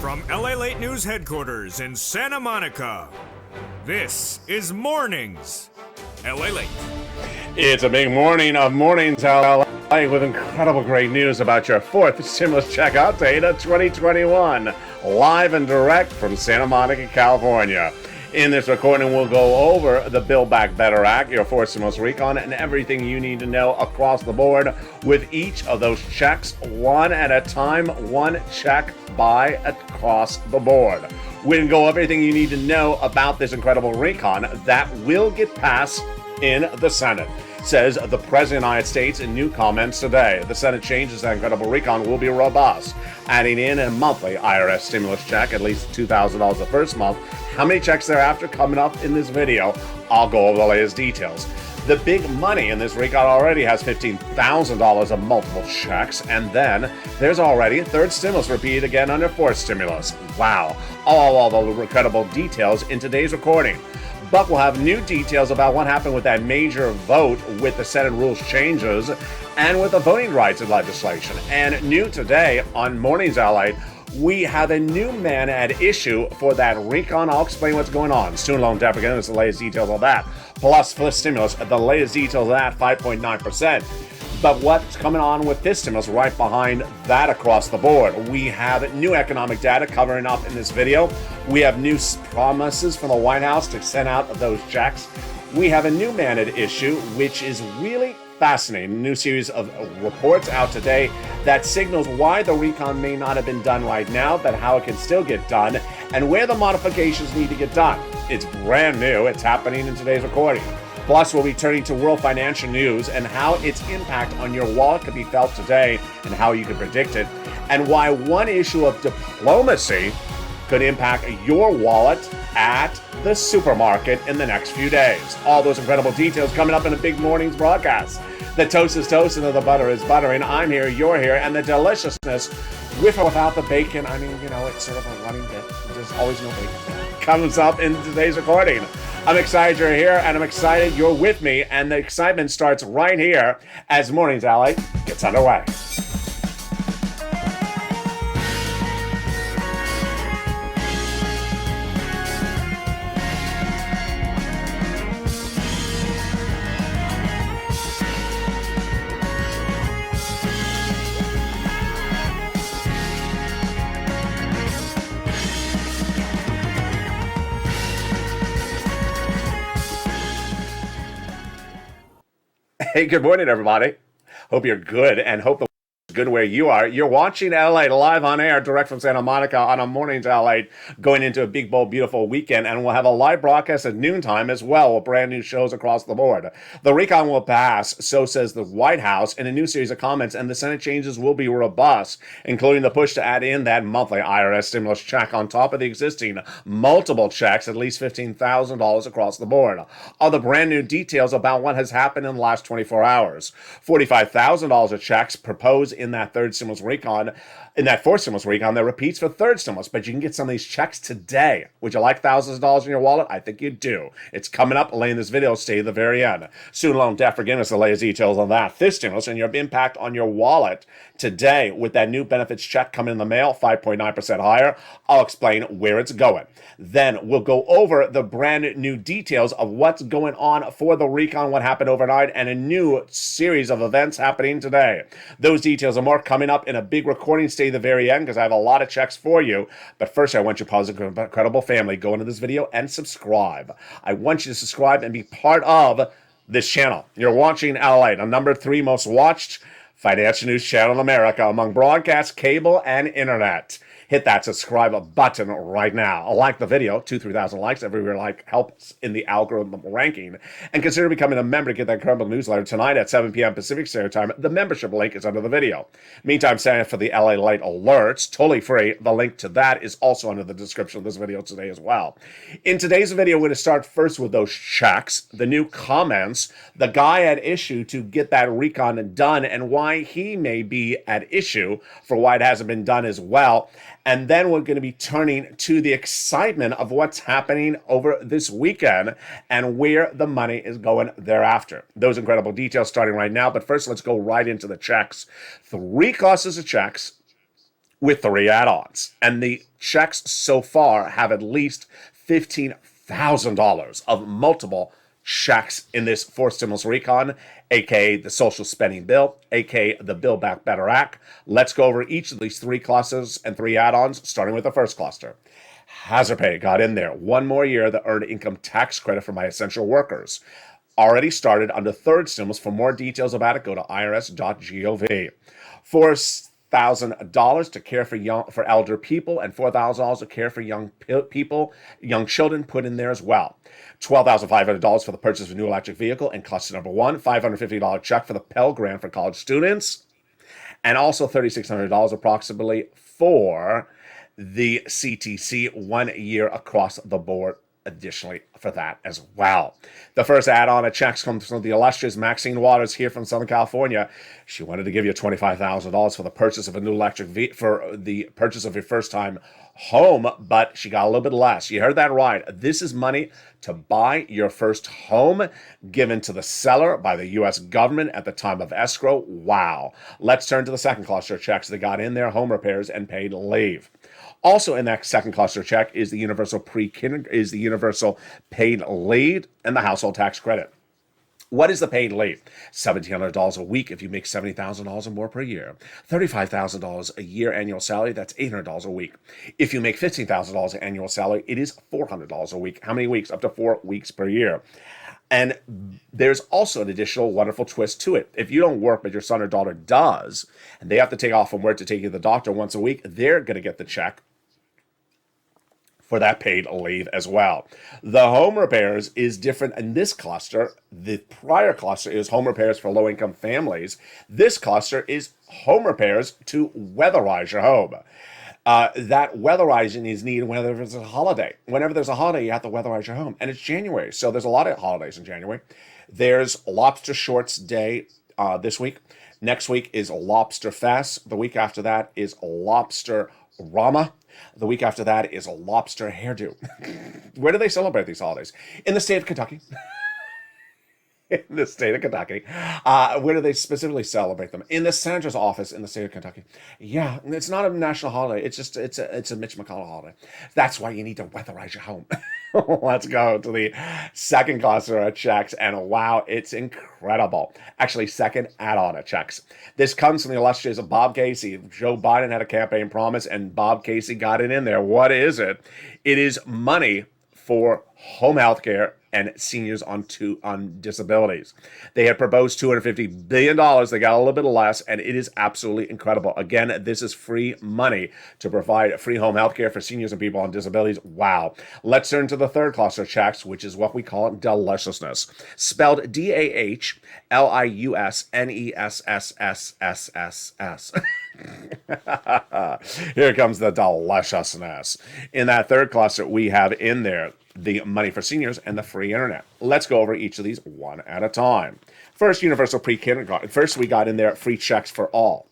From LALATE News headquarters in Santa Monica, this is Mornings LALATE. It's a big morning of Mornings LA with incredible great news about your fourth stimulus check update of 2021, live and direct from Santa Monica, California. In this recording, we'll go over the Build Back Better Act, your fourth stimulus recon, and everything you need to know across the board with each of those checks, one at a time, one check by across the board. We'll go over everything you need to know about this incredible recon that will get passed in the Senate. Says the President of the United States in new comments today. The Senate changes that incredible recon will be robust, adding in a monthly IRS stimulus check, at least $2,000 the first month. How many checks thereafter coming up in this video? I'll go over the latest details. The big money in this recon already has $15,000 of multiple checks, and then there's already a third stimulus repeated again under fourth stimulus. Wow, all the incredible details in today's recording. But we'll have new details about what happened with that major vote with the Senate rules changes and with the voting rights legislation. And new today on Mornings LA, we have a new man at issue for that recon. I'll explain what's going on. Student loan debt forgiveness, the latest details on that. Plus fifth stimulus, the latest details of that, 5.9%. But what's coming on with this stimulus right behind that across the board? We have new economic data covering up in this video. We have new promises from the White House to send out those checks. We have a new man at issue, which is really fascinating. A new series of reports out today that signals why the recon may not have been done right now, but how it can still get done, and where the modifications need to get done. It's brand new. It's happening in today's recording. Plus, we'll be turning to world financial news and how its impact on your wallet could be felt today and how you can predict it, and why one issue of diplomacy could impact your wallet at the supermarket in the next few days. All those incredible details coming up in a big morning's broadcast. The toast is toasting and the butter is buttering. I'm here, you're here, and the deliciousness, with or without the bacon, I mean, you know, it's sort of a running bit. There's always no bacon. Comes up in today's recording. I'm excited you're here, and I'm excited you're with me, and the excitement starts right here as Mornings LA gets underway. Hey, good morning, everybody. Hope you're good and hope the good where you are. You're watching LA live on air, direct from Santa Monica on a Mornings LA, going into a big, bold, beautiful weekend. And we'll have a live broadcast at noontime as well with brand new shows across the board. The recon will pass, so says the White House, in a new series of comments, and the Senate changes will be robust, including the push to add in that monthly IRS stimulus check on top of the existing multiple checks, at least $15,000 across the board. All the brand new details about what has happened in the last 24 hours. $45,000 of checks proposed in that third stimulus recon, in that fourth stimulus recon that repeats for third stimulus, but you can get some of these checks today. Would you like thousands of dollars in your wallet? I think you do. It's coming up late in this video. Stay to the very end. Student loan debt forgiveness, the latest details on that. Fifth stimulus and your impact on your wallet today with that new benefits check coming in the mail, 5.9% higher. I'll explain where it's going. Then we'll go over the brand new details of what's going on for the recon, what happened overnight, and a new series of events happening today. Those details and more coming up in a big recording. Stay to the very end because I have a lot of checks for you. But first, I want you to pause the incredible family, go into this video and subscribe. I want you to subscribe and be part of this channel. You're watching LA, the number 3 most watched financial news channel in America among broadcast, cable, and internet. Hit that subscribe button right now. Like the video, 2,000-3,000 likes. Every like helps in the algorithm ranking. And consider becoming a member to get that incredible newsletter tonight at 7 p.m. Pacific Standard Time. The membership link is under the video. Meantime, sign up for the LA Late Alerts, totally free. The link to that is also under the description of this video today as well. In today's video, we're going to start first with those checks, the new comments, the guy at issue to get that recon done, and why he may be at issue for why it hasn't been done as well. And then we're going to be turning to the excitement of what's happening over this weekend and where the money is going thereafter. Those incredible details starting right now. But first, let's go right into the checks. 3 classes of checks with 3 add-ons. And the checks so far have at least $15,000 of multiple checks in this fourth stimulus recon, aka the social spending bill, aka the Build Back Better Act. Let's go over each of these 3 clusters and 3 add-ons, starting with the first cluster. Hazard pay got in there. 1 more year, the earned income tax credit for my essential workers. Already started under third stimulus. For more details about it, go to irs.gov. $4,000 to care for elder people, and $4,000 to care for young children put in there as well. $12,500 for the purchase of a new electric vehicle in cluster number 1. $550 check for the Pell Grant for college students, and also $3,600 approximately for the CTC 1 year across the board additionally for that as well. The first add-on of checks comes from the illustrious Maxine Waters here from Southern California. She wanted to give you $25,000 for the purchase of a new electric vehicle, for the purchase of your first-time home, but she got a little bit less. You heard that right. This is money to buy your first home given to the seller by the U.S. government at the time of escrow. Wow. Let's turn to the second cluster of checks that got in there, home repairs and paid leave. Also in that second cluster check is the universal paid leave and the household tax credit. What is the paid leave? $1,700 a week if you make $70,000 or more per year. $35,000 a year annual salary, that's $800 a week. If you make $15,000 annual salary, it is $400 a week. How many weeks? Up to 4 weeks per year. And there's also an additional wonderful twist to it. If you don't work, but your son or daughter does, and they have to take off from work to take you to the doctor once a week, they're going to get the check for that paid leave as well. The home repairs is different in this cluster. The prior cluster is home repairs for low-income families. This cluster is home repairs to weatherize your home. That weatherizing is needed whenever there's a holiday. Whenever there's a holiday, you have to weatherize your home. And it's January, so there's a lot of holidays in January. There's Lobster Shorts Day this week. Next week is Lobster Fest. The week after that is Lobster Rama. The week after that is a lobster hairdo. Where do they celebrate these holidays? In the state of Kentucky. In the state of Kentucky. Where do they specifically celebrate them? In the senator's office in the state of Kentucky. Yeah, it's not a national holiday. It's just it's a Mitch McConnell holiday. That's why you need to weatherize your home. Let's go to the second cluster of checks, and wow, it's incredible. Actually, second add-on of checks. This comes from the illustrious Bob Casey. Joe Biden had a campaign promise, and Bob Casey got it in there. What is it? It is money for home health care and seniors on disabilities. They had proposed $250 billion. They got a little bit less, and it is absolutely incredible. Again, this is free money to provide free home health care for seniors and people on disabilities. Wow. Let's turn to the third cluster of checks, which is what we call deliciousness. Spelled DAHLIUSNESSSSSS. Here comes the deliciousness. In that third cluster, we have in there the money for seniors and the free internet. Let's go over each of these one at a time. First, universal pre-kindergarten. First, we got in there free checks for all.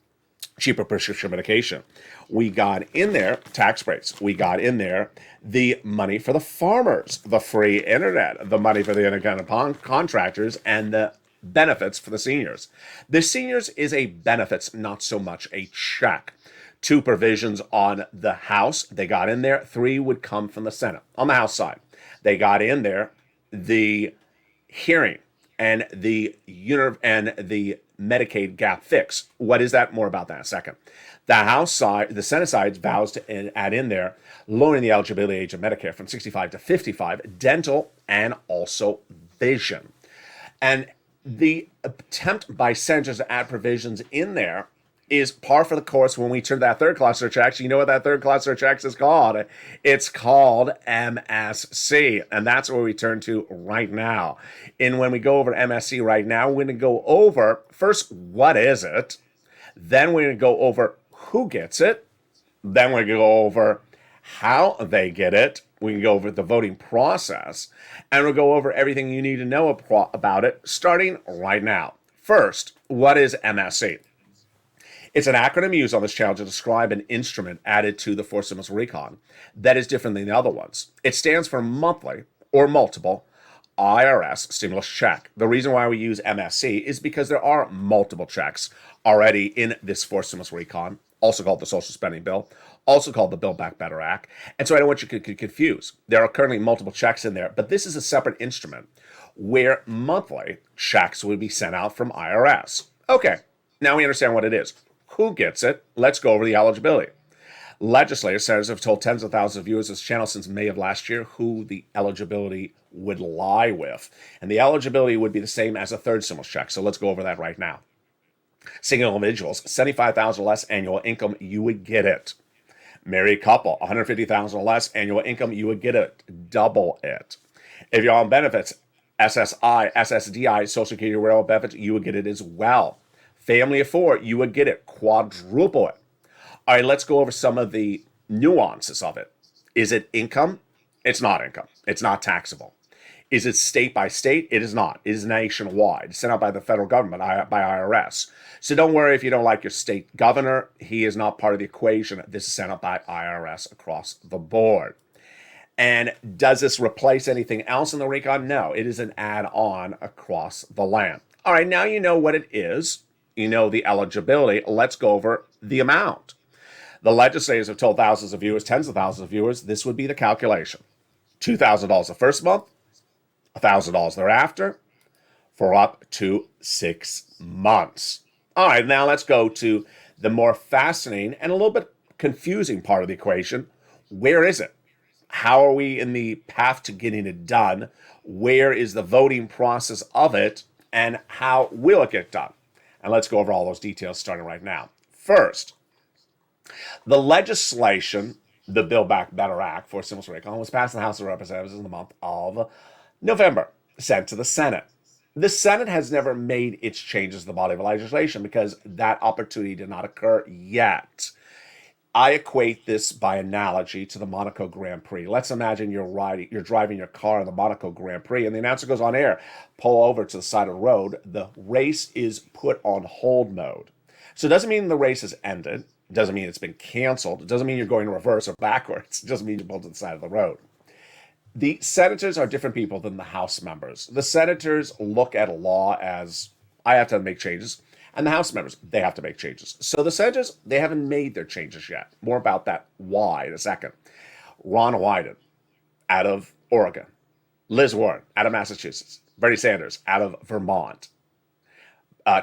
Cheaper prescription medication. We got in there tax breaks. We got in there the money for the farmers, the free internet, the money for the independent contractors, and the benefits for the seniors. The seniors is a benefits, not so much a check. 2 provisions on the House. They got in there. 3 would come from the Senate. On the House side, they got in there the hearing and the Medicaid gap fix. What is that? More about that in a second. The House side, the Senate side vows to add in there lowering the eligibility age of Medicare from 65 to 55, dental, and also vision. And the attempt by senators to add provisions in there is par for the course when we turn to that third cluster of checks. You know what that third cluster of checks is called? It's called MSC, and that's where we turn to right now. And when we go over MSC right now, we're going to go over, first, what is it? Then we're going to go over who gets it. Then we're going to go over how they get it. We can go over the voting process, and we'll go over everything you need to know about it, starting right now. First, what is MSC? It's an acronym used on this channel to describe an instrument added to the fourth stimulus recon that is different than the other ones. It stands for monthly or multiple IRS stimulus check. The reason why we use MSC is because there are multiple checks already in this fourth stimulus recon also called the Social Spending Bill, also called the Build Back Better Act. And so I don't want you to get confused. There are currently multiple checks in there, but this is a separate instrument where monthly checks would be sent out from IRS. Okay, now we understand what it is. Who gets it? Let's go over the eligibility. Legislators, senators have told tens of thousands of viewers of this channel since May of last year who the eligibility would lie with. And the eligibility would be the same as a third stimulus check. So let's go over that right now. Single individuals, $75,000 or less annual income, you would get it. Married couple, $150,000 or less annual income, you would get it. Double it. If you're on benefits, SSI, SSDI, Social Security Railroad benefits, you would get it as well. Family of four, you would get it. Quadruple it. All right, let's go over some of the nuances of it. Is it income? It's not income. It's not taxable. Is it state by state? It is not. It is nationwide. It's sent out by the federal government, by IRS. So don't worry if you don't like your state governor. He is not part of the equation. This is sent out by IRS across the board. And does this replace anything else in the recon? No, it is an add-on across the land. All right, now you know what it is. You know the eligibility. Let's go over the amount. The legislators have told thousands of viewers, tens of thousands of viewers, this would be the calculation. $2,000 the first month, $1,000 thereafter, for up to 6 months. All right, now let's go to the more fascinating and a little bit confusing part of the equation. Where is it? How are we in the path to getting it done? Where is the voting process of it? And how will it get done? And let's go over all those details starting right now. First, the legislation, the Build Back Better Act for stimulus recon, was passed in the House of Representatives in the month of November, sent to the Senate. The Senate has never made its changes to the body of legislation because that opportunity did not occur yet. I equate this by analogy to the Monaco Grand Prix. Let's imagine you're driving your car in the Monaco Grand Prix, and the announcer goes on air, pull over to the side of the road. The race is put on hold mode. So it doesn't mean the race has ended. It doesn't mean it's been canceled. It doesn't mean you're going reverse or backwards. It just means you're pulled to the side of the road. The senators are different people than the House members. The senators look at a law as, I have to make changes. And the House members, they have to make changes. So the senators, they haven't made their changes yet. More about that why in a second. Ron Wyden, out of Oregon. Liz Warren, out of Massachusetts. Bernie Sanders, out of Vermont.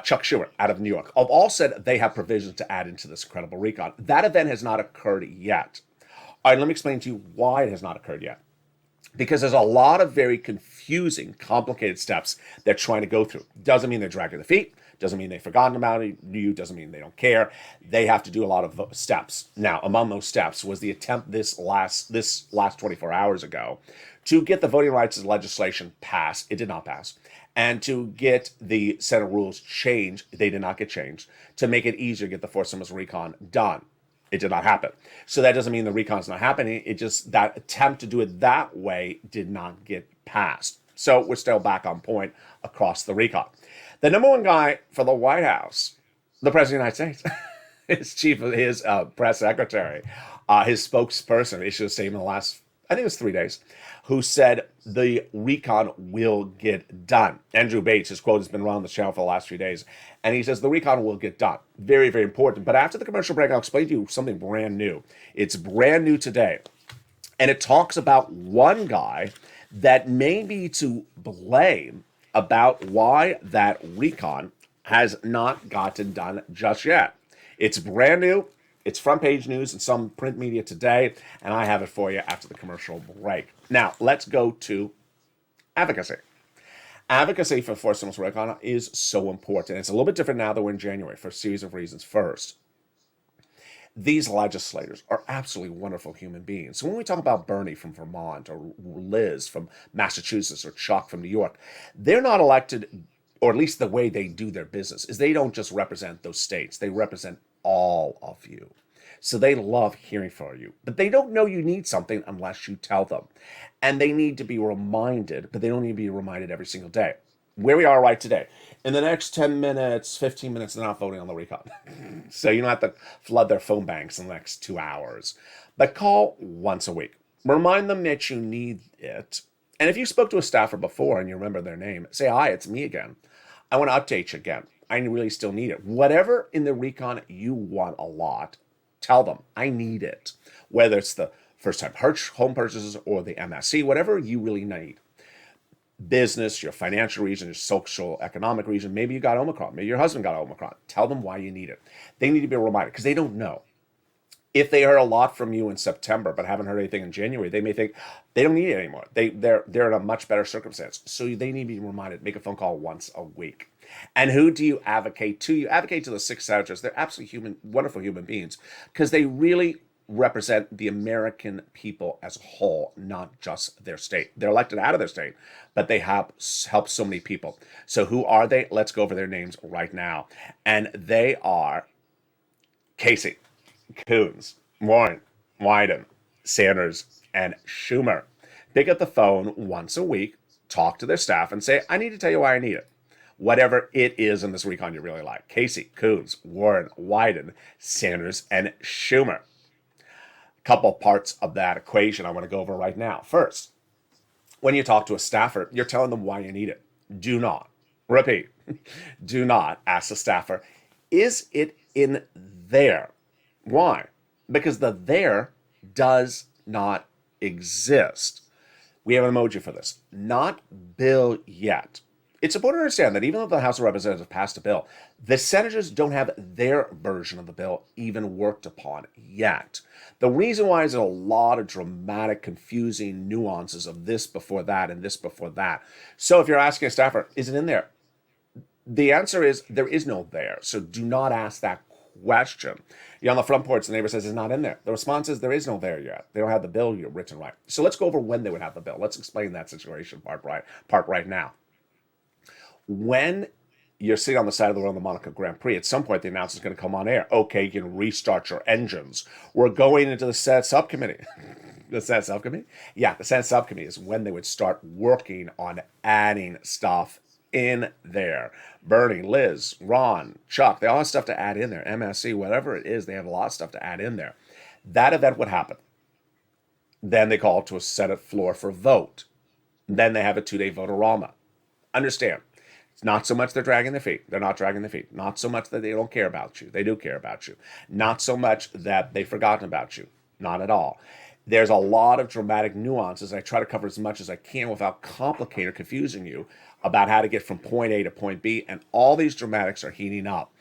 Chuck Schumer, out of New York. Have all said they have provisions to add into this incredible recon. That event has not occurred yet. All right, let me explain to you why it has not occurred yet. Because there's a lot of very confusing, complicated steps they're trying to go through. Doesn't mean they're dragging their feet. Doesn't mean they've forgotten about you. Doesn't mean they don't care. They have to do a lot of steps. Now, among those steps was the attempt this last 24 hours ago to get the voting rights legislation passed. It did not pass. And to get the Senate rules changed. They did not get changed. To make it easier to get the fourth stimulus recon done. It did not happen. So that doesn't mean the recon's not happening. It just, that attempt to do it that way did not get passed. So we're still back on point across the recon. The number one guy for the White House, the President of the United States, his press secretary, his spokesperson issued a statement in the last, I think it was 3 days, who said the recon will get done. Andrew Bates, his quote has been around the channel for the last few days, and he says the recon will get done. Very, very important. But after the commercial break, I'll explain to you something brand new. It's brand new today. And it talks about one guy that may be to blame about why that recon has not gotten done just yet. It's brand new. It's front page news in some print media today, and I have it for you after the commercial break. Now, let's go to advocacy. Advocacy for fourth stimulus recon is so important. It's a little bit different now that we're in January for a series of reasons. First, these legislators are absolutely wonderful human beings. So when we talk about Bernie from Vermont or Liz from Massachusetts or Chuck from New York, they're not elected, or at least the way they do their business, is they don't just represent those states. They represent all of you. So they love hearing from you. But they don't know you need something unless you tell them. And they need to be reminded, but they don't need to be reminded every single day. Where we are right today. In the next 10 minutes, 15 minutes, they're not voting on the recon. So you don't have to flood their phone banks in the next 2 hours. But call once a week. Remind them that you need it. And if you spoke to a staffer before and you remember their name, say, hi, it's me again. I want to update you again. I really still need it. Whatever in the recon you want a lot, Tell them, I need it. Whether it's the first-time home purchases or the MSC, whatever you really need. Business, your financial region, your social, economic region. Maybe you got Omicron. Maybe your husband got Omicron. Tell them why you need it. They need to be reminded because they don't know. If they heard a lot from you in September but haven't heard anything in January, they may think they don't need it anymore. They're in a much better circumstance. So they need to be reminded. Make a phone call once a week. And who do you advocate to? You advocate to the 6 senators. They're absolutely wonderful human beings because they really represent the American people as a whole, not just their state. They're elected out of their state, but they have helped so many people. So who are they? Let's go over their names right now. And they are Casey, Coons, Warren, Wyden, Sanders, and Schumer. Pick up the phone once a week, talk to their staff, and say, I need to tell you why I need it. Whatever it is in this recon you really like. Casey, Coons, Warren, Wyden, Sanders, and Schumer. Couple parts of that equation I want to go over right now. First, when you talk to a staffer, you're telling them why you need it. Do not, repeat, do not ask the staffer, is it in there? Why? Because the there does not exist. We have an emoji for this. Not bill yet. It's important to understand that even though the House of Representatives passed a bill, the senators don't have their version of the bill even worked upon yet. The reason why is there a lot of dramatic, confusing nuances of this before that and this before that. So if you're asking a staffer, is it in there? The answer is there is no there. So do not ask that question. You're on the front porch, the neighbor says it's not in there. The response is there is no there yet. They don't have the bill written right. So let's go over when they would have the bill. Let's explain that situation part right now. When you're sitting on the side of the road on the Monaco Grand Prix, at some point the announcer's going to come on air. Okay, you can restart your engines. We're going into the Senate subcommittee. The Senate subcommittee? Yeah, the Senate subcommittee is when they would start working on adding stuff in there. Bernie, Liz, Ron, Chuck, they all have stuff to add in there. MSC, whatever it is, they have a lot of stuff to add in there. That event would happen. Then they call to a Senate floor for vote. Then they have a 2-day vote-a-rama. Understand. Not so much they're dragging their feet. They're not dragging their feet. Not so much that they don't care about you. They do care about you. Not so much that they've forgotten about you. Not at all. There's a lot of dramatic nuances. I try to cover as much as I can without complicating or confusing you about how to get from point A to point B. And all these dramatics are heating up.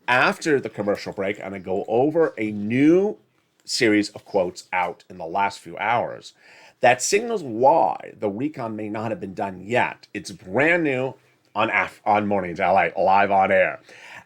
After the commercial break, I'm going to go over a new series of quotes out in the last few hours that signals why the recon may not have been done yet. It's brand new. On Mornings LA, live on air.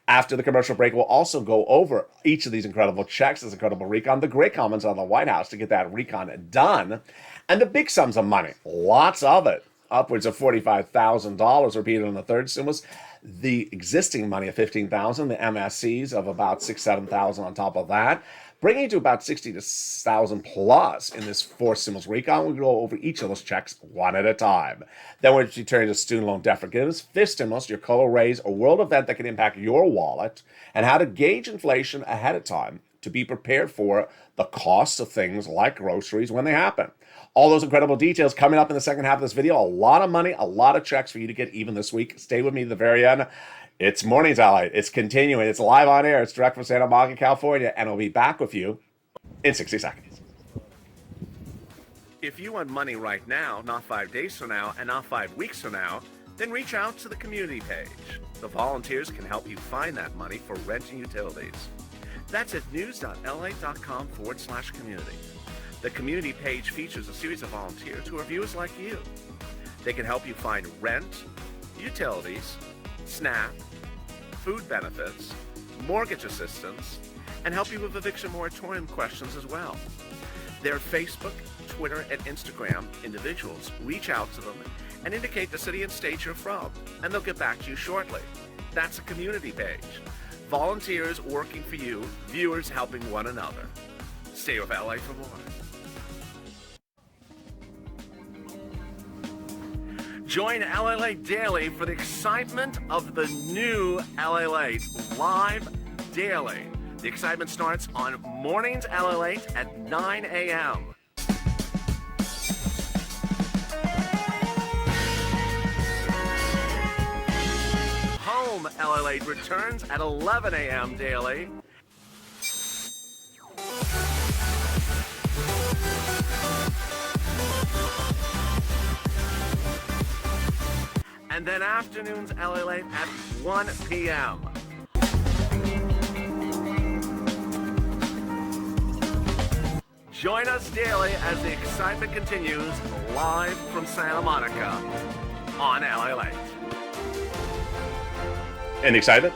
After the commercial break, we'll also go over each of these incredible checks, this incredible recon, the great comments on the White House to get that recon done, and the big sums of money, lots of it, upwards of $45,000 repeated on the third stimulus, the existing money of $15,000, the MSCs of about $6,000, $7,000 on top of that, bringing it to about $60,000 plus in this fourth stimulus recon. We'll go over each of those checks one at a time. Then we're turning to student loan debt forgiveness, fifth stimulus, your COLA raise, a world event that can impact your wallet, and how to gauge inflation ahead of time to be prepared for the costs of things like groceries when they happen. All those incredible details coming up in the second half of this video. A lot of money, a lot of checks for you to get even this week. Stay with me to the very end. It's Mornings LA. It's continuing. It's live on air. It's direct from Santa Monica, California, and I'll be back with you in 60 seconds. If you want money right now, not 5 days from now, and not 5 weeks from now, then reach out to the community page. The volunteers can help you find that money for rent and utilities. That's at news.la.com/community. The community page features a series of volunteers who are viewers like you. They can help you find rent, utilities, SNAP, food benefits, mortgage assistance, and help you with eviction moratorium questions as well. Their Facebook, Twitter, and Instagram individuals reach out to them and indicate the city and state you're from, and they'll get back to you shortly. That's a community page. Volunteers working for you, viewers helping one another. Stay with LA for more. Join LALATE Daily for the excitement of the new LALATE live daily. The excitement starts on Mornings LALATE at 9 a.m. Home LALATE returns at 11 a.m. daily. And then afternoons LALATE at 1 p.m. Join us daily as the excitement continues live from Santa Monica on LALATE. And the excitement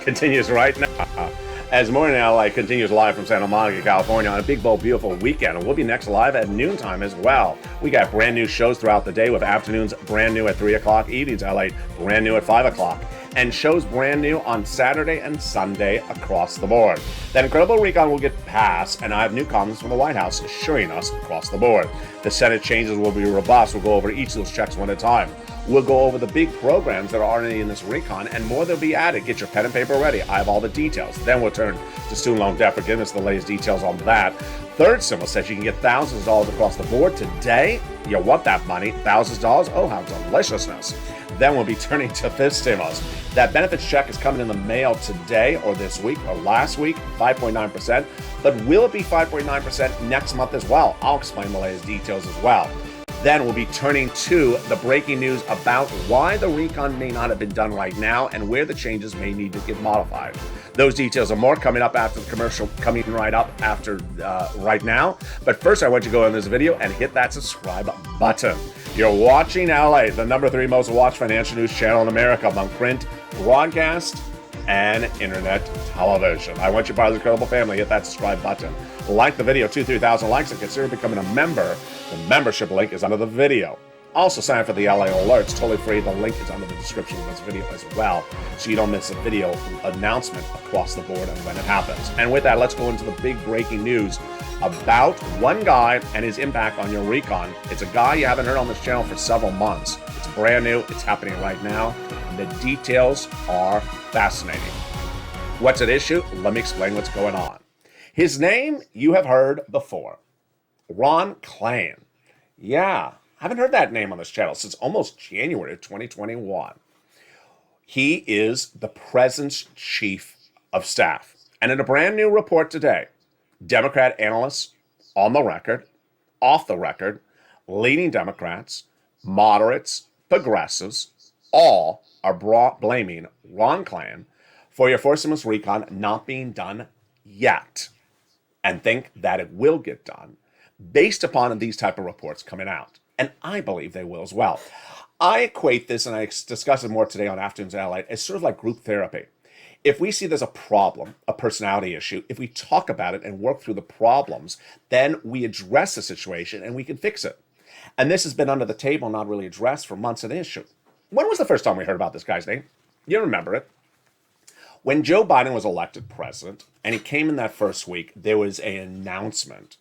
continues right now as Morning LA continues live from Santa Monica, California on a big, bold, beautiful weekend. And we'll be next live at noontime as well. We got brand new shows throughout the day with afternoons brand new at 3 o'clock, evenings LA brand new at 5 o'clock. And shows brand new on Saturday and Sunday across the board. That incredible recon will get passed, and I have new comments from the White House assuring us across the board. The Senate changes will be robust. We'll go over each of those checks one at a time. We'll go over the big programs that are already in this recon, and more they'll be added. Get your pen and paper ready. I have all the details. Then we'll turn to student loan debt forgiveness, the latest details on that. Third stimulus says you can get thousands of dollars across the board today. You want that money, thousands of dollars? Oh, how deliciousness. Then we'll be turning to fifth stimulus. That benefits check is coming in the mail today or this week or last week, 5.9%. But will it be 5.9% next month as well? I'll explain the latest details as well. Then we'll be turning to the breaking news about why the recon may not have been done right now and where the changes may need to get modified. Those details and more coming up after the commercial, coming right up after right now. But first, I want you to go in this video and hit that subscribe button. You're watching LA, the #3 most watched financial news channel in America among print, broadcast, and internet television. I want you part of the incredible family. Hit that subscribe button. Like the video, 2,000-3,000 likes, and consider becoming a member. The membership link is under the video. Also sign up for the LA Alerts, totally free. The link is under the description of this video as well, so you don't miss a video announcement across the board and when it happens. And with that, let's go into the big breaking news about one guy and his impact on your recon. It's a guy you haven't heard on this channel for several months. It's brand new. It's happening right now. And the details are fascinating. What's at issue? Let me explain what's going on. His name you have heard before, Ron Klain. Yeah, I haven't heard that name on this channel since almost January of 2021. He is the president's chief of staff. And in a brand new report today, Democrat analysts on the record, off the record, leading Democrats, moderates, progressives, all are blaming Ron Klain for your fourth stimulus recon not being done yet, and think that it will get done based upon these type of reports coming out. And I believe they will as well. I equate this, and I discuss it more today on Afternoons LA, as sort of like group therapy. If we see there's a problem, a personality issue, if we talk about it and work through the problems, then we address the situation and we can fix it. And this has been under the table, not really addressed for months an issue. When was the first time we heard about this guy's name? You remember it. When Joe Biden was elected president, and he came in that first week, there was an announcement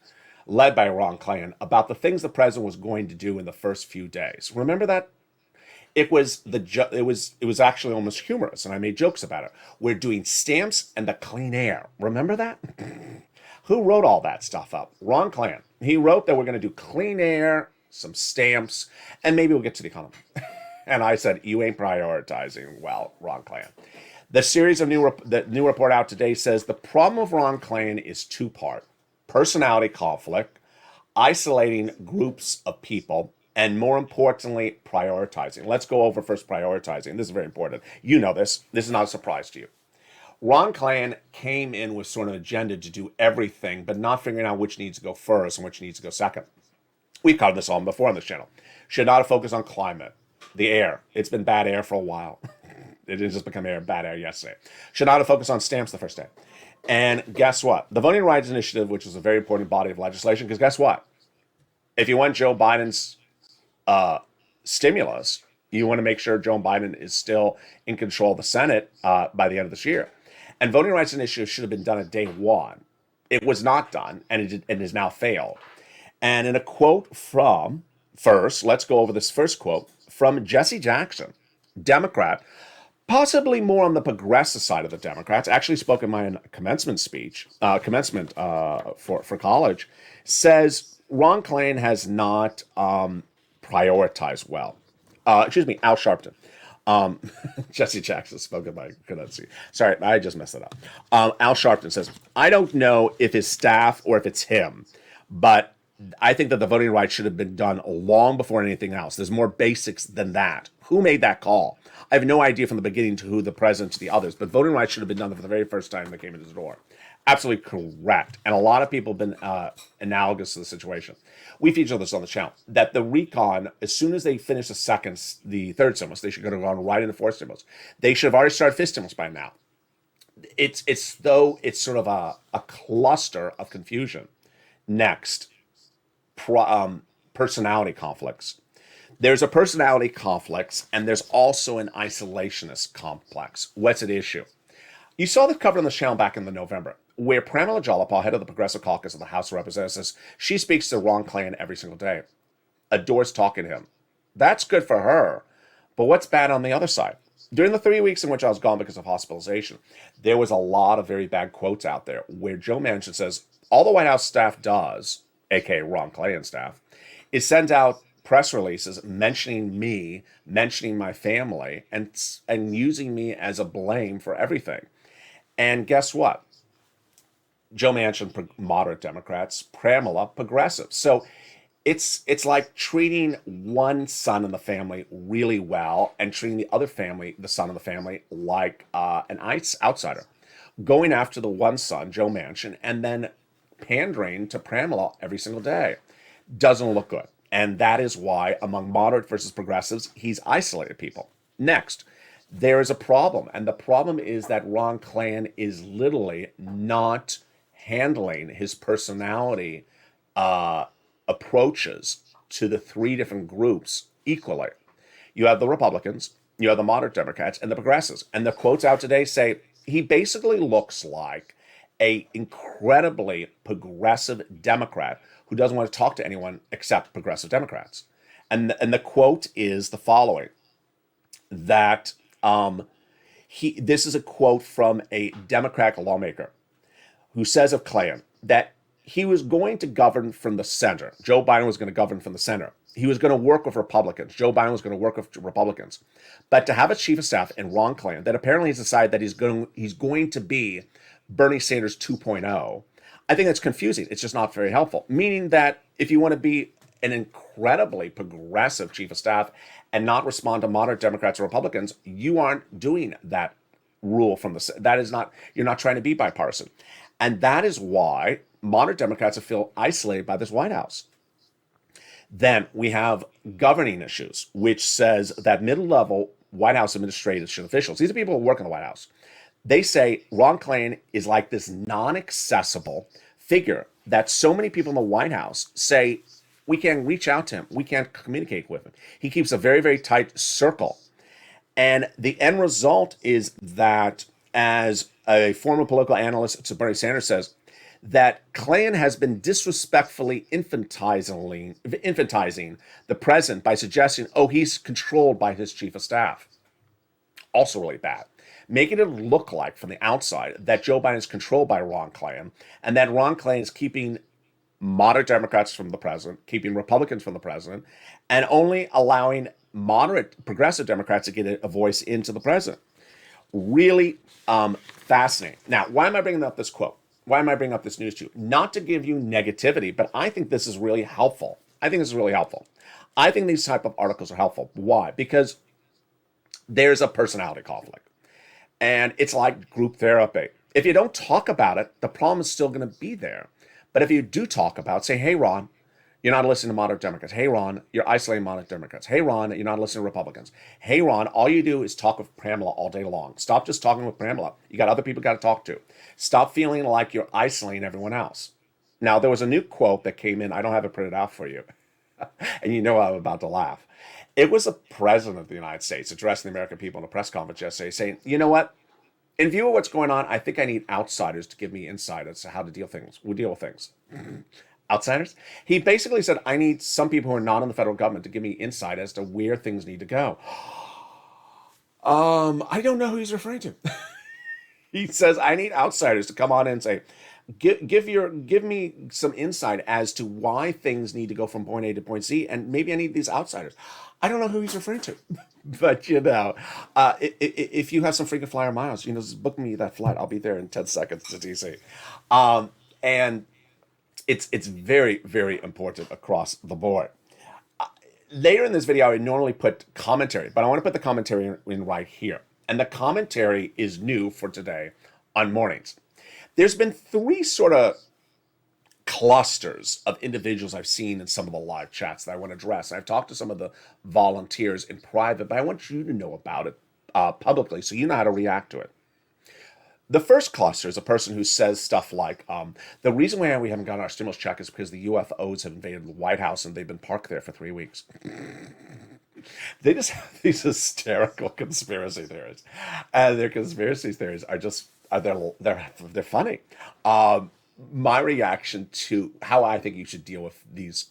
led by Ron Klain about the things the president was going to do in the first few days. Remember that? It was actually almost humorous, and I made jokes about it. We're doing stamps and the clean air. Remember that? Who wrote all that stuff up? Ron Klain. He wrote that we're going to do clean air, some stamps, and maybe we'll get to the economy. And I said, you ain't prioritizing well, Ron Klain. The series of the new report out today says the problem of Ron Klain is two-part: personality conflict, isolating groups of people, and more importantly, prioritizing. Let's go over first prioritizing. This is very important. You know this. This is not a surprise to you. Ron Klain came in with sort of an agenda to do everything, but not figuring out which needs to go first and which needs to go second. We've covered this on before on this channel. Should not have focused on climate, the air. It's been bad air for a while. It didn't just become bad air yesterday. Should not have focused on stamps the first day. And guess what? The Voting Rights Initiative, which is a very important body of legislation, because guess what? If you want Joe Biden's stimulus, you want to make sure Joe Biden is still in control of the Senate by the end of this year. And Voting Rights Initiative should have been done at day one. It was not done, and it has now failed. And in a quote from, first, let's go over this first quote, from Jesse Jackson, Democrat, possibly more on the progressive side of the Democrats, actually spoke in my commencement speech, for college, says Ron Klain has not prioritized well. Al Sharpton. Jesse Jackson spoke in my commencement. Sorry, I just messed it up. Al Sharpton says, I don't know if his staff or if it's him, But I think that the voting rights should have been done long before anything else. There's more basics than that. Who made that call? I have no idea from the beginning to who the president to the others, but voting rights should have been done for the very first time they came into the door. Absolutely correct. And a lot of people have been analogous to the situation. We feature this on the channel, that the recon, as soon as they finish the third stimulus, they should go on right into fourth stimulus. They should have already started fifth stimulus by now. It's though it's sort of a cluster of confusion. Next, personality conflicts. There's a personality conflicts, and there's also an isolationist complex. What's at issue? You saw this covered on the channel back in the November, where Pramila Jayapal, head of the Progressive Caucus of the House of Representatives, she speaks to Ron Klain every single day, adores talking to him. That's good for her, but what's bad on the other side? During the 3 weeks in which I was gone because of hospitalization, there was a lot of very bad quotes out there where Joe Manchin says, all the White House staff does, aka Ron Klain staff, is send out press releases mentioning me, mentioning my family, and using me as a blame for everything. And guess what? Joe Manchin, moderate Democrats, Pramila, progressive. So it's like treating one son in the family really well and treating the other family, the son of the family, like an outsider. Going after the one son, Joe Manchin, and then pandering to Pramila every single day. Doesn't look good. And that is why, among moderate versus progressives, he's isolated people. Next, there is a problem. And the problem is that Ron Klain is literally not handling his personality approaches to the three different groups equally. You have the Republicans, you have the moderate Democrats, and the progressives. And the quotes out today say he basically looks like a incredibly progressive Democrat who doesn't want to talk to anyone except progressive Democrats. And the quote is the following, that this is a quote from a Democratic lawmaker who says of Klain that he was going to govern from the center. Joe Biden was going to govern from the center. He was going to work with Republicans. Joe Biden was going to work with Republicans. But to have a chief of staff in Ron Klain that apparently has decided that he's going to be Bernie Sanders 2.0, I think that's confusing. It's just not very helpful. Meaning that if you want to be an incredibly progressive chief of staff and not respond to moderate Democrats or Republicans, you aren't doing that rule from you're not trying to be bipartisan. And that is why moderate Democrats feel isolated by this White House. Then we have governing issues, which says that middle-level White House administration officials, these are people who work in the White House, they say Ron Klain is like this non-accessible figure that so many people in the White House say, we can't reach out to him, we can't communicate with him. He keeps a very, very tight circle. And the end result is that, as a former political analyst to Bernie Sanders says, that Klain has been disrespectfully infantizing the president by suggesting, he's controlled by his chief of staff. Also really bad. Making it look like from the outside that Joe Biden is controlled by Ron Klain, and that Ron Klain is keeping moderate Democrats from the president, keeping Republicans from the president, and only allowing moderate progressive Democrats to get a voice into the president. Really fascinating. Now, why am I bringing up this quote? Why am I bringing up this news to you? Not to give you negativity, but I think this is really helpful. I think these type of articles are helpful. Why? Because there's a personality conflict. And it's like group therapy. If you don't talk about it, the problem is still going to be there. But if you do talk about it, say, hey, Ron, you're not listening to moderate Democrats. Hey, Ron, you're isolating moderate Democrats. Hey, Ron, you're not listening to Republicans. Hey, Ron, all you do is talk with Pramila all day long. Stop just talking with Pramila. You got other people you got to talk to. Stop feeling like you're isolating everyone else. Now, there was a new quote that came in. I don't have it printed out for you. And you know I'm about to laugh. It was the president of the United States addressing the American people in a press conference yesterday saying, you know what? In view of what's going on, I think I need outsiders to give me insight as to how to deal with things. Outsiders? He basically said, I need some people who are not in the federal government to give me insight as to where things need to go. I don't know who he's referring to. He says, I need outsiders to come on in and say, give me some insight as to why things need to go from point A to point Z, and maybe I need these outsiders. I don't know who he's referring to, but if you have some freaking flyer miles, just book me that flight. I'll be there in 10 seconds to DC. And it's very, very important across the board. Later in this video, I normally put commentary, but I want to put the commentary in right here. And the commentary is new for today on mornings. There's been three sort of clusters of individuals I've seen in some of the live chats that I want to address. And I've talked to some of the volunteers in private, but I want you to know about it publicly so you know how to react to it. The first cluster is a person who says stuff like, the reason why we haven't gotten our stimulus check is because the UFOs have invaded the White House and they've been parked there for 3 weeks. They just have these hysterical conspiracy theories. And their conspiracy theories are just, they're funny. My reaction to how I think you should deal with these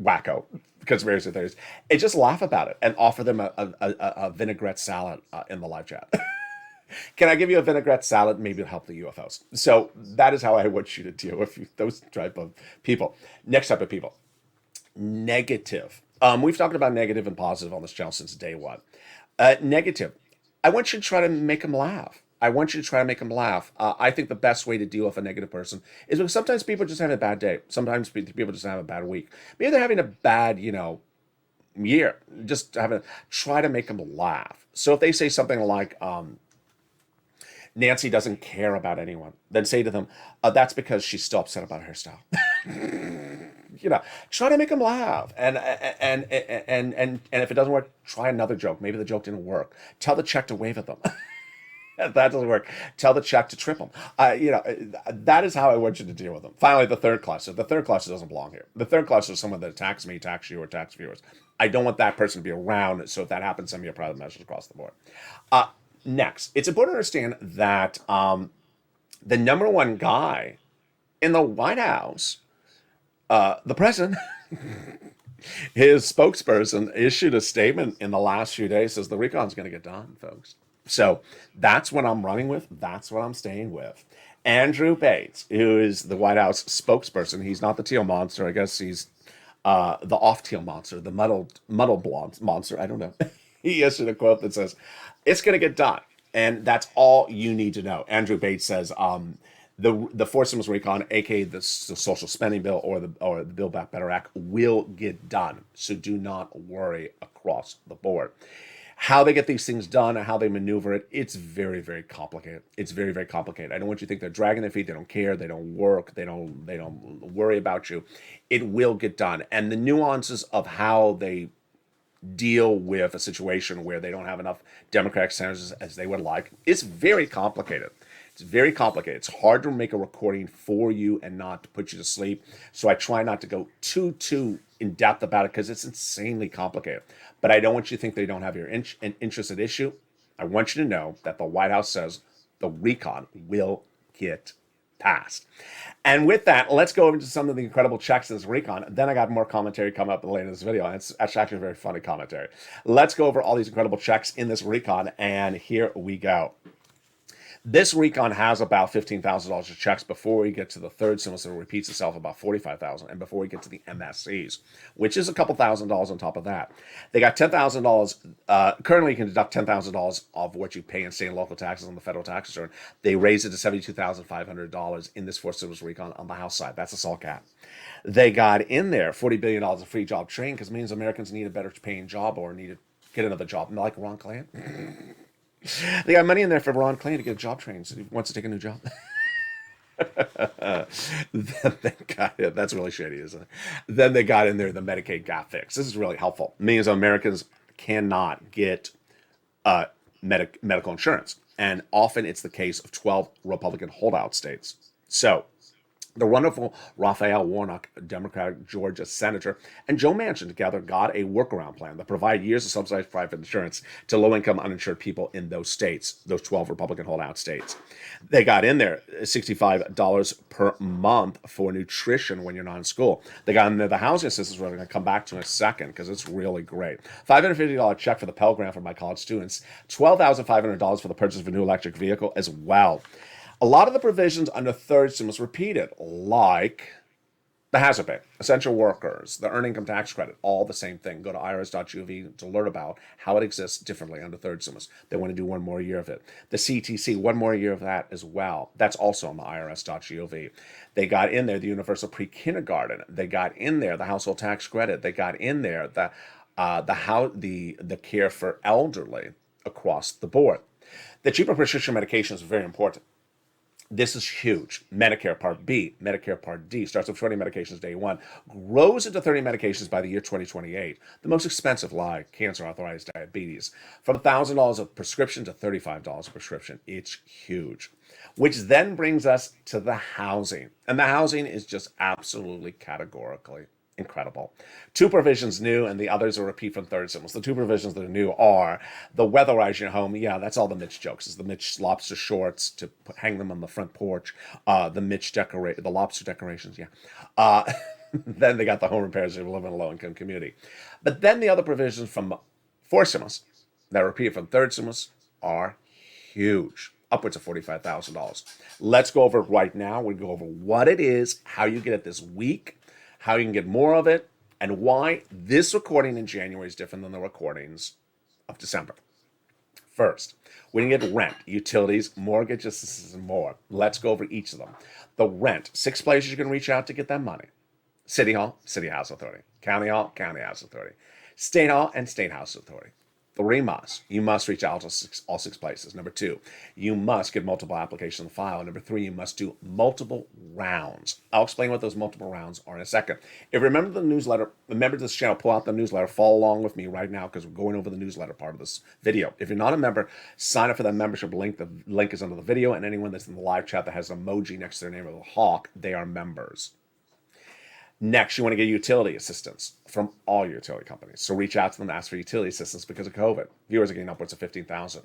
wacko conspiracy theories is just laugh about it and offer them a vinaigrette salad in the live chat. Can I give you a vinaigrette salad? Maybe it'll help the UFOs. So that is how I want you to deal with those type of people. Next type of people, negative. We've talked about negative and positive on this channel since day one. Negative. I want you to try to make them laugh. I think the best way to deal with a negative person is because sometimes people just have a bad day. Sometimes people just have a bad week. Maybe they're having a bad, year. Try to make them laugh. So if they say something like, Nancy doesn't care about anyone, then say to them, that's because she's still upset about her hairstyle. Try to make them laugh. And if it doesn't work, try another joke. Maybe the joke didn't work. Tell the check to wave at them. If that doesn't work, tell the check to trip them. That is how I want you to deal with them. Finally, the third cluster. The third cluster doesn't belong here. The third cluster is someone that attacks me, attacks you, or attacks viewers. I don't want that person to be around, so if that happens, send me a private message across the board. Next, it's important to understand that the number one guy in the White House, the president, his spokesperson issued a statement in the last few days, says the recon's going to get done, folks. So that's what I'm running with. That's what I'm staying with. Andrew Bates, who is the White House spokesperson, he's not the teal monster. I guess he's the off-teal monster, the muddled blonde monster. I don't know. He issued a quote that says, it's going to get done. And that's all you need to know. Andrew Bates says the Fourth Stimulus Recon, aka the social spending bill or the Build Back Better Act, will get done. So do not worry across the board. How they get these things done and how they maneuver it, it's very, very complicated. It's very, very complicated. I don't want you to think they're dragging their feet. They don't care. They don't work. They don't worry about you. It will get done. And the nuances of how they deal with a situation where they don't have enough Democratic senators as they would like is very complicated. It's very complicated. It's hard to make a recording for you and not to put you to sleep. So I try not to go too in depth about it because it's insanely complicated. But I don't want you to think they don't have your interest at issue. I want you to know that the White House says the recon will get passed. And with that, let's go over to some of the incredible checks in this recon. Then I got more commentary coming up later in this video. And it's actually a very funny commentary. Let's go over all these incredible checks in this recon. And here we go. This recon has about $15,000 of checks before we get to the third stimulus. It repeats itself about $45,000, and before we get to the MSCs, which is a couple $1,000s on top of that. They got $10,000. Currently, you can deduct $10,000 of what you pay in state and local taxes on the federal tax return. They raised it to $72,500 in this fourth stimulus recon on the House side. That's a salt cap. They got in there $40 billion of free job training because it means Americans need a better paying job or need to get another job, like Ron Klain. They got money in there for Ron Klain to get a job training, so he wants to take a new job. That's really shady, isn't it? Then they got in there the Medicaid gap fix. This is really helpful. It means Americans cannot get medical insurance. And often it's the case of 12 Republican holdout states. So the wonderful Raphael Warnock, Democratic Georgia senator, and Joe Manchin together got a workaround plan that provided years of subsidized private insurance to low-income uninsured people in those states, those 12 Republican holdout states. They got in there $65 per month for nutrition when you're not in school. They got in there the housing assistance, we're going to come back to in a second because it's really great. $550 check for the Pell Grant for my college students, $12,500 for the purchase of a new electric vehicle as well. A lot of the provisions under third stimulus repeated, like The hazard pay, essential workers, the earned income tax credit, all the same thing. Go to irs.gov to learn about how it exists differently under third stimulus. They want to do one more year of it. The CTC, one more year of that as well. That's also on the irs.gov. They got in there the universal pre-kindergarten. They got in there the household tax credit. They got in there the care for elderly across the board. The cheaper prescription medication is very important. This is huge. Medicare Part B, Medicare Part D starts with 20 medications day one, grows into 30 medications by the year 2028. The most expensive lie, cancer, arthritis, diabetes. From $1,000 of prescription to $35 a prescription. It's huge. Which then brings us to the housing. And the housing is just absolutely categorically incredible. Two provisions new, and the others are repeat from third stimulus. The two provisions that are new are the weatherize your home. Yeah, that's all the Mitch jokes. It's the Mitch lobster shorts to hang them on the front porch. The lobster decorations. Yeah. Then they got the home repairs if you live in a low-income community. But then the other provisions from fourth stimulus that are repeated from third stimulus are huge. Upwards of $45,000. Let's go over it right now. We go over what it is, how you get it this week, how you can get more of it, and why this recording in January is different than the recordings of December. First, we can get rent, utilities, mortgages, and more. Let's go over each of them. The rent, 6 places you can reach out to get that money. City Hall, City House Authority. County Hall, County House Authority. State Hall and State House Authority. 3 must. You must reach out to all 6 places. Number 2, you must get multiple applications in the file. Number 3, you must do multiple rounds. I'll explain what those multiple rounds are in a second. If you remember the newsletter, remember this channel, pull out the newsletter, follow along with me right now because we're going over the newsletter part of this video. If you're not a member, sign up for that membership link. The link is under the video, and anyone that's in the live chat that has an emoji next to their name of a hawk, they are members. Next, you want to get utility assistance from all your utility companies. So reach out to them and ask for utility assistance because of COVID. Viewers are getting upwards of 15,000.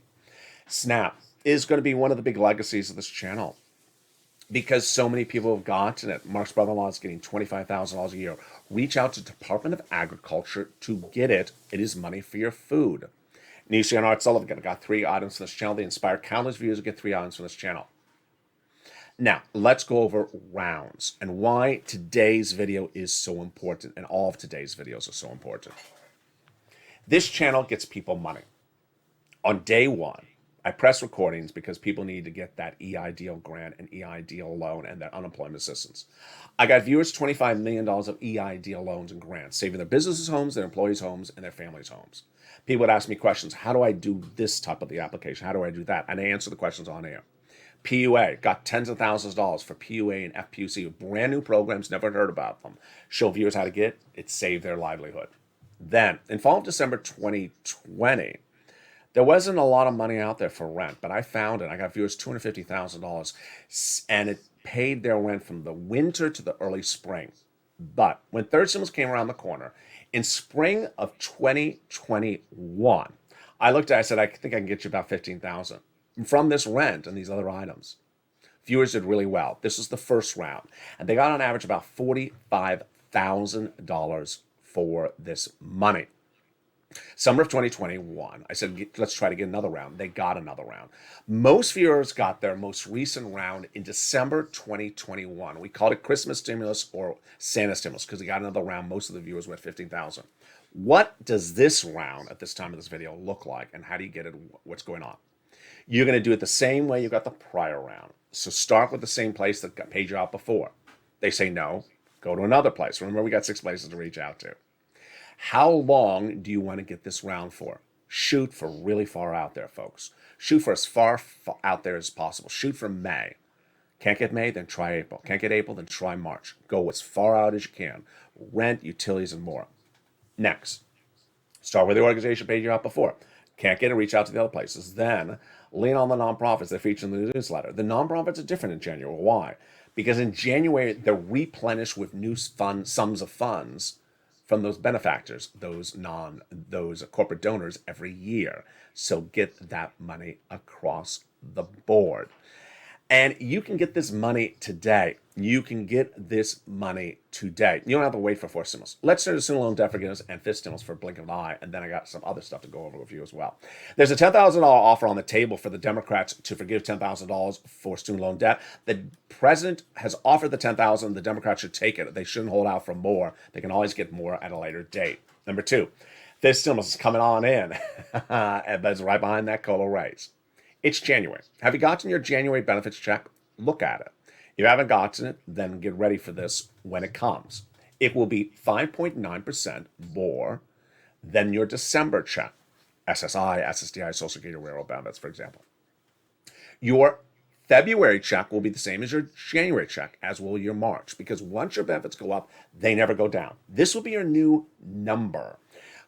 SNAP is going to be one of the big legacies of this channel because so many people have gotten it. Mark's brother-in-law is getting $25,000 a year. Reach out to Department of Agriculture to get it. It is money for your food. Nisha and Art Sullivan got 3 items from this channel. They inspire countless viewers to get 3 items from this channel. Now, let's go over rounds and why today's video is so important, and all of today's videos are so important. This channel gets people money. On day 1, I press recordings because people need to get that EIDL grant and EIDL loan and that unemployment assistance. I got viewers $25 million of EIDL loans and grants, saving their businesses' homes, their employees' homes, and their families' homes. People would ask me questions. How do I do this type of the application? How do I do that? And I answer the questions on air. PUA, got tens of thousands of dollars for PUA and FPUC, brand new programs, never heard about them. Show viewers how to get it, saved their livelihood. Then, in fall of December 2020, there wasn't a lot of money out there for rent, but I found it. I got viewers $250,000, and it paid their rent from the winter to the early spring. But when third stimulus came around the corner, in spring of 2021, I looked at it, I said, I think I can get you about $15,000. From this rent and these other items. Viewers did really well. This was the first round. And they got on average about $45,000 for this money. Summer of 2021, I said, let's try to get another round. They got another round. Most viewers got their most recent round in December 2021. We called it Christmas stimulus or Santa stimulus because they got another round. Most of the viewers went $15,000. What does this round at this time of this video look like, and how do you get it? What's going on? You're going to do it the same way you got the prior round. So start with the same place that paid you out before. They say no, go to another place. Remember, we got 6 places to reach out to. How long do you want to get this round for? Shoot for really far out there, folks. Shoot for as far out there as possible. Shoot for May. Can't get May, then try April. Can't get April, then try March. Go as far out as you can. Rent, utilities, and more. Next, start with the organization paid you out before. Can't get it, reach out to the other places. Then lean on the nonprofits that feature in the newsletter. The nonprofits are different in January. Why? Because in January, they're replenished with new sums of funds from those benefactors, those corporate donors every year. So get that money across the board. And you can get this money today. You can get this money today. You don't have to wait for fourth stimulus. Let's turn to student loan debt forgiveness and fifth stimulus for a blink of an eye, and then I got some other stuff to go over with you as well. There's a $10,000 offer on the table for the Democrats to forgive $10,000 for student loan debt. The president has offered the $10,000. The Democrats should take it. They shouldn't hold out for more. They can always get more at a later date. Number two, fifth stimulus is coming on in, but it's right behind that COLA raise. It's January. Have you gotten your January benefits check? Look at it. If you haven't gotten it, then get ready for this when it comes. It will be 5.9% more than your December check. SSI, SSDI, Social Security, Railroad benefits, for example. Your February check will be the same as your January check, as will your March, because once your benefits go up, they never go down. This will be your new number.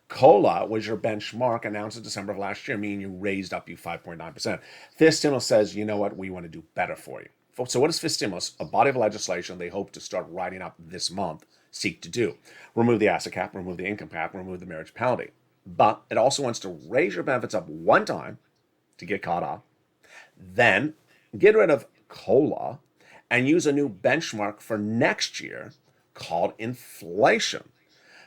COLA was your benchmark announced in December of last year, meaning you raised up you 5.9%. Fifth stimulus says, you know what, we want to do better for you. So what is fifth stimulus? A body of legislation they hope to start writing up this month seek to do. Remove the asset cap, remove the income cap, remove the marriage penalty. But it also wants to raise your benefits up one time to get caught up, then get rid of COLA and use a new benchmark for next year called inflation.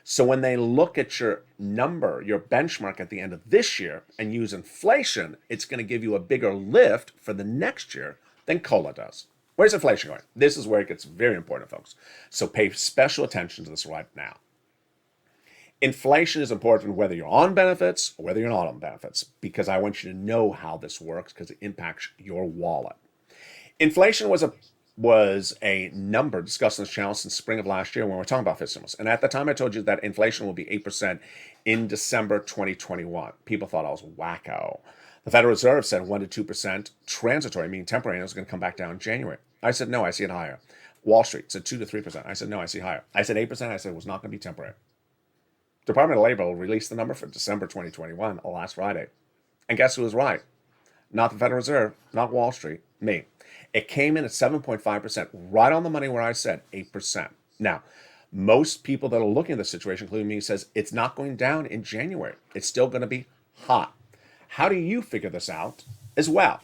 So when they look at your number, your benchmark at the end of this year and use inflation, it's going to give you a bigger lift for the next year than COLA does. Where's inflation going? This is where it gets very important, folks. So pay special attention to this right now. Inflation is important whether you're on benefits or whether you're not on benefits, because I want you to know how this works because it impacts your wallet. Inflation was a number discussed in this channel since spring of last year when we were talking about fifth stimulus. And at the time I told you that inflation will be 8% in December 2021. People thought I was wacko. The Federal Reserve said 1% to 2% transitory, meaning temporary, and it was going to come back down in January. I said, no, I see it higher. Wall Street said 2% to 3%. I said, no, I see higher. I said 8%. I said it was not going to be temporary. Department of Labor will release the number for December 2021 last Friday. And guess who was right? Not the Federal Reserve, not Wall Street, me. It came in at 7.5%, right on the money where I said 8%. Now, most people that are looking at the situation, including me, says it's not going down in January. It's still going to be hot. How do you figure this out as well?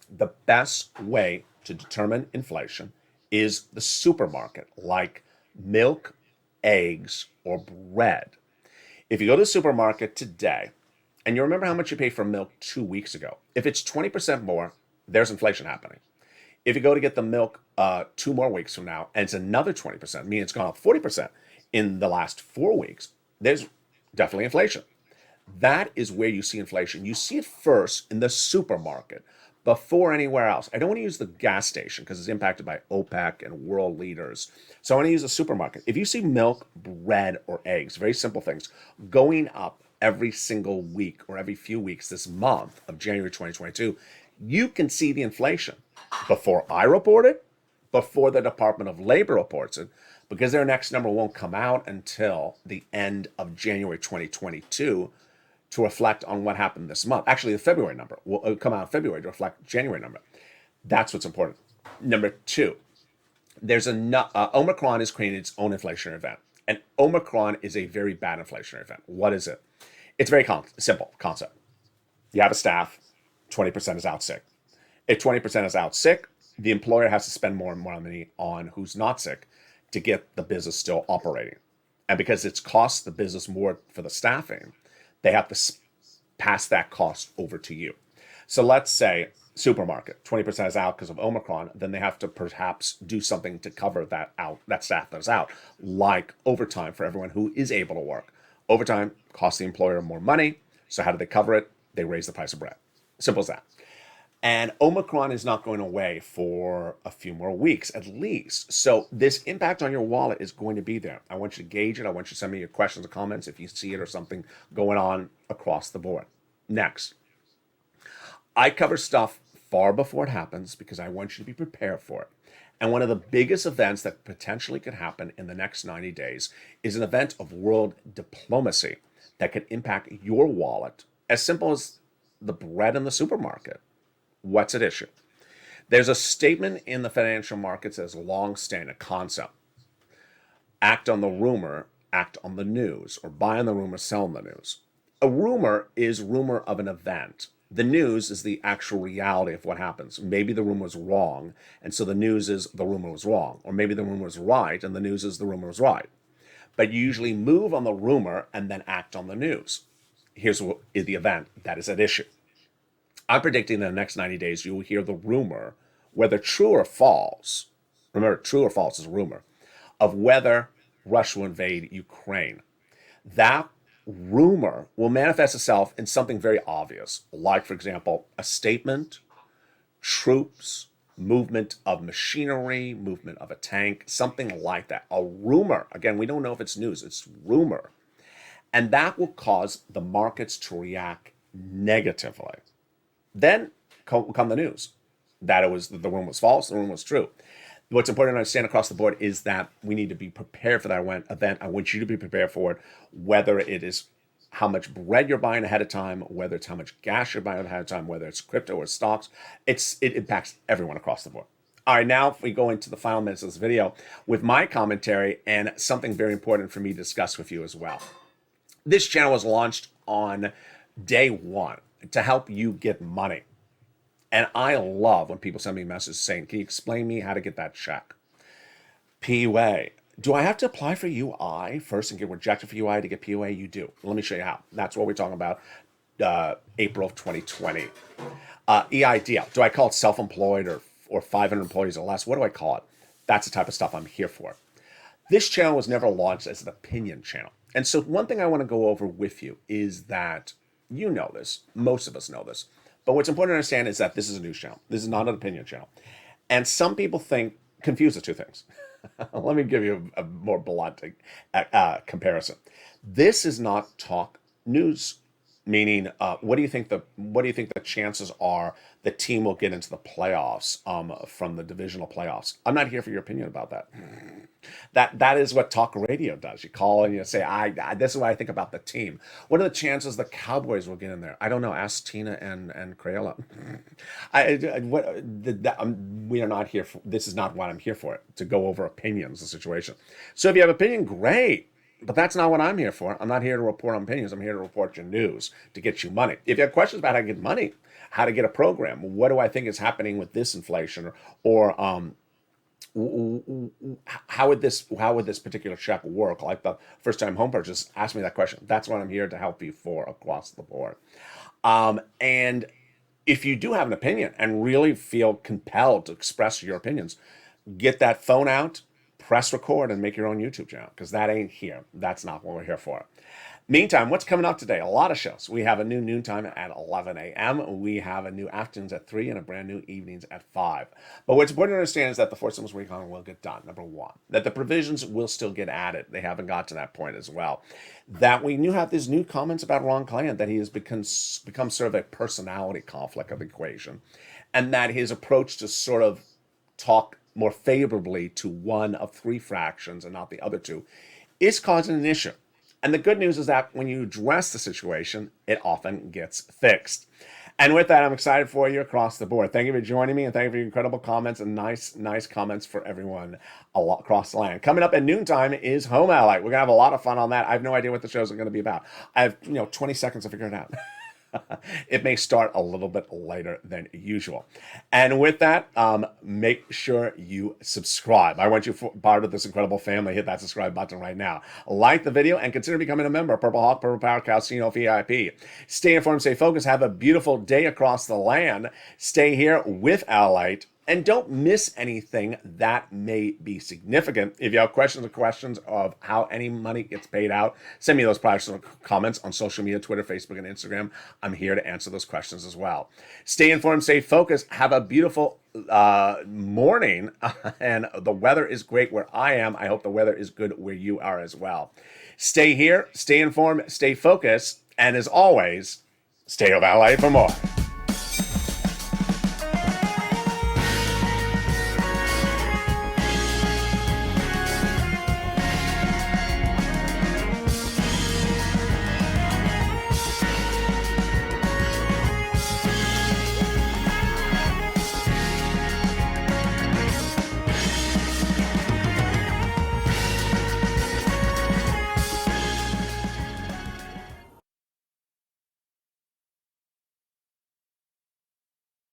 The best way to determine inflation is the supermarket, like milk, eggs, or bread. If you go to the supermarket today, and you remember how much you paid for milk 2 weeks ago, if it's 20% more, there's inflation happening. If you go to get the milk 2 more weeks from now, and it's another 20%, meaning it's gone up 40% in the last 4 weeks, there's definitely inflation. That is where you see inflation. You see it first in the supermarket before anywhere else. I don't want to use the gas station because it's impacted by OPEC and world leaders. So I want to use the supermarket. If you see milk, bread, or eggs, very simple things, going up every single week or every few weeks this month of January 2022, you can see the inflation before I report it, before the Department of Labor reports it, because their next number won't come out until the end of January 2022 to reflect on what happened this month. Actually, the February number will come out in February to reflect January number. That's what's important. Number two, there's Omicron is creating its own inflationary event. And Omicron is a very bad inflationary event. What is it? It's a very simple concept. You have a staff, 20% is out sick. If 20% is out sick, the employer has to spend more and more money on who's not sick to get the business still operating. And because it's cost the business more for the staffing, they have to pass that cost over to you. So let's say supermarket, 20% is out because of Omicron, then they have to perhaps do something to cover that staff that is out, like overtime for everyone who is able to work. Overtime costs the employer more money. So how do they cover it? They raise the price of bread. Simple as that. And Omicron is not going away for a few more weeks, at least. So this impact on your wallet is going to be there. I want you to gauge it. I want you to send me your questions or comments if you see it or something going on across the board. Next, I cover stuff far before it happens because I want you to be prepared for it. And one of the biggest events that potentially could happen in the next 90 days is an event of world diplomacy that could impact your wallet, as simple as the bread in the supermarket. What's at issue? There's a statement in the financial markets that's long-standing, a concept. Act on the rumor, act on the news, or buy on the rumor, sell on the news. A rumor is rumor of an event. The news is the actual reality of what happens. Maybe the rumor was wrong, and so the news is the rumor was wrong. Or maybe the rumor was right, and the news is the rumor was right. But you usually move on the rumor and then act on the news. Here's what is the event that is at issue. I'm predicting in the next 90 days you will hear the rumor, whether true or false. Remember, true or false is a rumor, of whether Russia will invade Ukraine. That rumor will manifest itself in something very obvious, like, for example, a statement, troops, movement of machinery, movement of a tank, something like that. A rumor. Again, we don't know if it's news, it's rumor. And that will cause the markets to react negatively. Then come the news that the rumor was false, the rumor was true. What's important to understand across the board is that we need to be prepared for that event. I want you to be prepared for it, whether it is how much bread you're buying ahead of time, whether it's how much gas you're buying ahead of time, whether it's crypto or stocks. It impacts everyone across the board. All right, now we go into the final minutes of this video with my commentary and something very important for me to discuss with you as well. This channel was launched on day one to help you get money. And I love when people send me messages saying, can you explain me how to get that check? PUA. Do I have to apply for UI first and get rejected for UI to get PUA? You do. Let me show you how. That's what we're talking about, April of 2020. EIDL. Do I call it self-employed or 500 employees or less? What do I call it? That's the type of stuff I'm here for. This channel was never launched as an opinion channel. And so one thing I want to go over with you is that you know this. Most of us know this. But what's important to understand is that this is a news channel. This is not an opinion channel. And some people confuse the two things. Let me give you a more blunt comparison. This is not talk news, meaning what do you think the chances are the team will get into the playoffs from the divisional playoffs? I'm not here for your opinion about that. That is what talk radio does. You call and you say, this is what I think about the team. What are the chances the Cowboys will get in there? I don't know. Ask Tina and Crayola. We are not here for, this is not what I'm here for, to go over opinions, the situation. So if you have opinion, great. But that's not what I'm here for. I'm not here to report on opinions. I'm here to report your news, to get you money. If you have questions about how to get money, how to get a program, what do I think is happening with this inflation, or how would this particular check work? Like the first time home purchase, ask me that question. That's what I'm here to help you for across the board. And if you do have an opinion and really feel compelled to express your opinions, get that phone out, press record, and make your own YouTube channel, because that ain't here. That's not what we're here for. Meantime, what's coming up today? A lot of shows. We have a new noontime at 11 a.m. We have a new afternoons at 3 and a brand new evenings at 5. But what's important to understand is that the 4 Symbols Recon will get done, number one. That the provisions will still get added. They haven't got to that point as well. That we have these new comments about Ron Client, that he has become sort of a personality conflict of the equation. And that his approach to sort of talk more favorably to one of 3 fractions and not the other 2 is causing an issue. And the good news is that when you address the situation, it often gets fixed. And with that, I'm excited for you across the board. Thank you for joining me, and thank you for your incredible comments and nice comments for everyone across the land. Coming up at noontime is Home Ally. We're going to have a lot of fun on that. I have no idea what the shows are going to be about. I have 20 seconds to figure it out. It may start a little bit later than usual. And with that, make sure you subscribe. I want you part of this incredible family. Hit that subscribe button right now. Like the video and consider becoming a member. Purple Hawk, Purple Power, Calcino VIP. Stay informed, stay focused. Have a beautiful day across the land. Stay here with LALATE. And don't miss anything that may be significant. If you have questions of how any money gets paid out, send me those private comments on social media, Twitter, Facebook, and Instagram. I'm here to answer those questions as well. Stay informed, stay focused. Have a beautiful morning. And the weather is great where I am. I hope the weather is good where you are as well. Stay here, stay informed, stay focused. And as always, stay with LA for more.